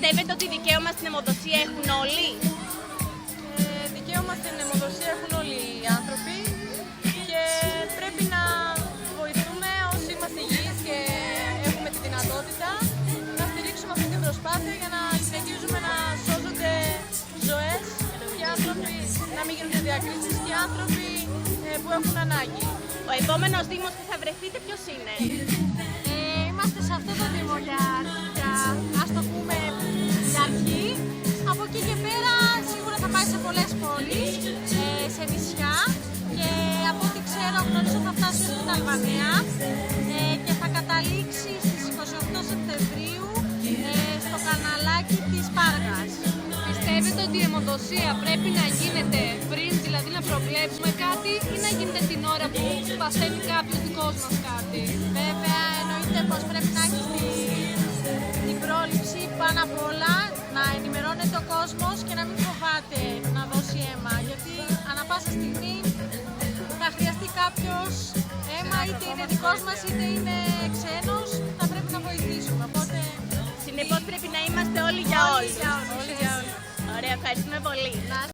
Πιστεύετε ότι δικαίωμα στην αιμοδοσία έχουν όλοι? Δικαίωμα στην αιμοδοσία έχουν όλοι οι άνθρωποι και πρέπει να βοηθούμε όσοι είμαστε υγιείς και έχουμε τη δυνατότητα να στηρίξουμε αυτή την προσπάθεια για να συνεχίζουμε να σώζονται ζωές και άνθρωποι, να μην γίνονται διακρίσεις και άνθρωποι που έχουν ανάγκη. Ο επόμενος δήμος που θα βρεθείτε ποιος είναι? Είμαστε σε αυτό το δήμο για ας το πούμε για αρχή. Από εκεί και πέρα σίγουρα θα πάει σε πολλές πόλεις, σε νησιά και από ό,τι ξέρω γνωρίζω θα φτάσει στην Αλβανία και θα καταλήξει στις 28 Σεπτεμβρίου στο καναλάκι της Πάργας. Πιστεύετε ότι η αιμοδοσία πρέπει να γίνεται πριν, δηλαδή να προβλέψουμε κάτι, ή να γίνεται την ώρα που παθαίνει κάποιος δικός μας κάτι? Βέβαια εννοείται πως πρέπει να έχει την πρόληψη πάνω απ' όλα, να ενημερώνεται ο κόσμος και να μην φοβάται να δώσει αίμα, γιατί ανά πάσα στιγμή θα χρειαστεί κάποιος αίμα, είτε είναι δικός μας είτε είναι ξένος, θα πρέπει να βοηθήσουμε. Οπότε Συνεπώς πρέπει να είμαστε όλοι για όλους. όλοι για όλους. Ωραία, ευχαριστούμε πολύ.